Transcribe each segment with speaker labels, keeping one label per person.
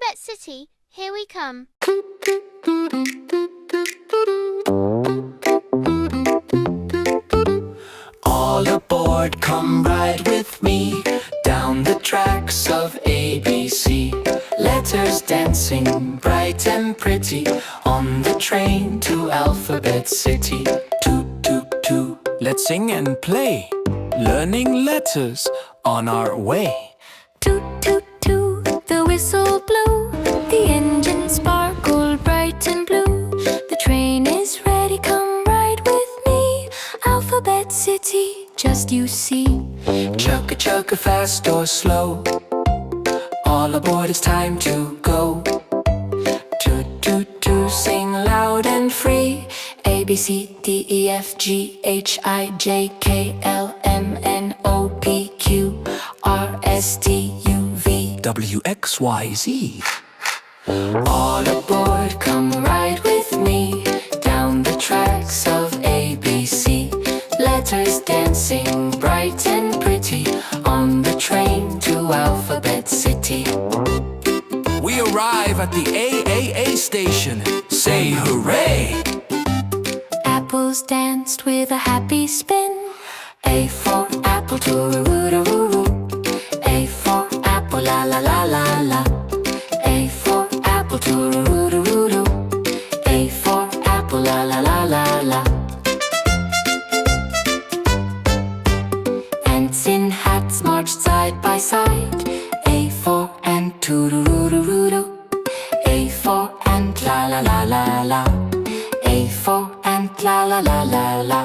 Speaker 1: Alphabet City, here we come.
Speaker 2: All aboard, come ride with me down the tracks of ABC. Letters dancing bright and pretty on the train to Alphabet City. Toot, toot, toot, let's sing and play, learning letters on our way.
Speaker 3: Toot, toot, toot, the whistle blew, the engine sparkled bright and blue. The train is ready, come ride with me, Alphabet City, just you see.
Speaker 2: Chugga chugga, fast or slow, all aboard, it's time to go. Toot toot toot, sing loud and free, A B C D E F G H I J K L M N O P Q R S T U V W X Y Z. All aboard, come ride with me down the tracks of ABC. Letters dancing bright and pretty on the train to Alphabet City. We arrive at the AAA station. Say hooray!
Speaker 3: Apples danced with a happy spin. A for apple, tooroo-roo-roo-roo. A for apple, la la la la la. A for apple, tooroo-roo-roo-roo. A for apple, la la la la la. Ants in hats marched side by side. A for ant, tooroo-roo-roo-roo. A for ant, la la la la la. A for ant, la la la la la.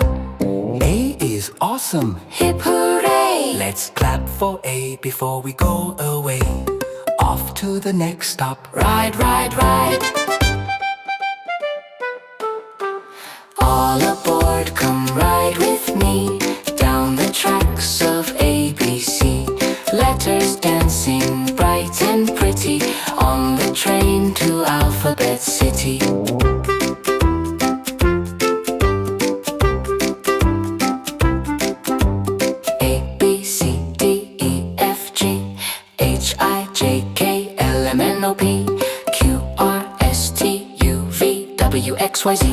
Speaker 2: A is awesome.
Speaker 3: Hip hooray!
Speaker 2: Let's clap for A before we go away. Off to the next stop.
Speaker 3: Ride, ride, ride. All aboard, come ride with me down the tracks of ABC. Letters dancing bright and pretty on the train to Alphabet City. A B C D E F G H I J K L M N O P Q R S T U V W X Y Z.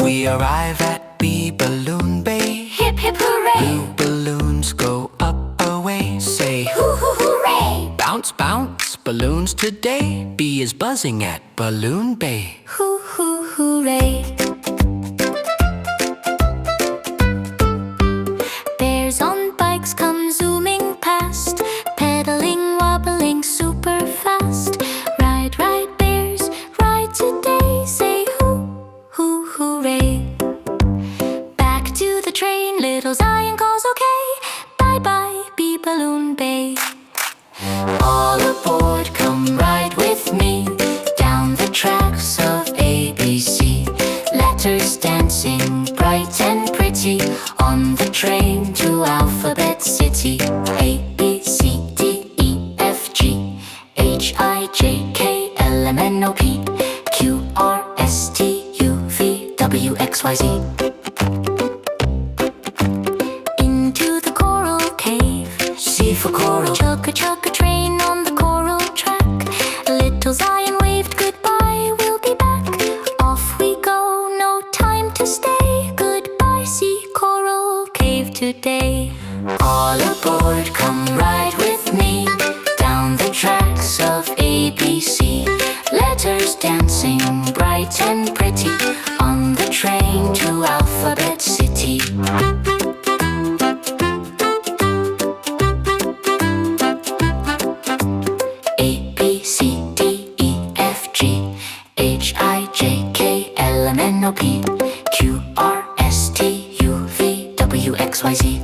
Speaker 2: We arrive at B Balloon Bay.
Speaker 3: Hip hip hooray!
Speaker 2: Blue balloons go up away. Say
Speaker 3: Hoo hoo hooray!
Speaker 2: bounce, bounce, balloons today. B is buzzing at Balloon Bay.
Speaker 3: Hoo hoo hooray! Bears on bikes come zooming past, pedaling, wobbling super fast. Ride, ride, bears, ride today. Say hoo hoo hooray! Back to the train, little Zion calls okay. Bye bye, B Balloon Bay. All aboard, come ride with me down the tracks of ABC. Letters dancing bright and pretty on the train to Alphabet City. A B C D E F G H I J K L M N O P Q R S T U V W X Y Z. Into the coral cave,
Speaker 2: C for coral.
Speaker 3: chugga chugga train on the coral track. Little Zion waved goodbye, we'll be back. Off we go, no time to stay. Goodbye, see coral cave today. All aboard, come ride with me down the tracks of ABC. Letters dancing bright and pretty on the train to Alphabet City. A B C D E F G H I J K L M N O P Q R S T U V W X Y Z.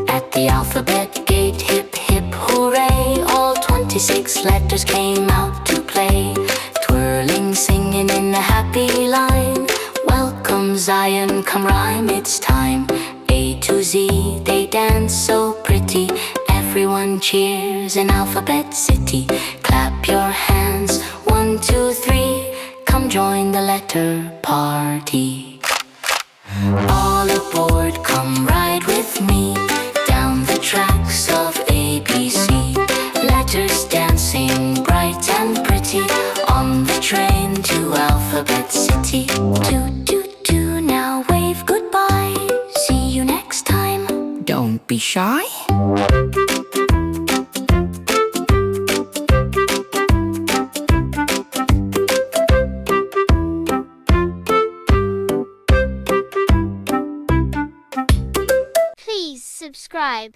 Speaker 3: At the alphabet gate, hip hip hooray! All 26 letters came out to play, twirling, singing in a happy line. Welcome Zion, come rhyme, it's time. A to Z, they dance so pretty. Everyone cheers in Alphabet City. Clap your hands, 1, 2, 3. Come join the letter party. All aboard, come ride with me down the tracks of ABC. Alphabet City. Toot, toot, toot, now wave goodbye. See you next time.
Speaker 2: Don't be shy.
Speaker 1: Please subscribe.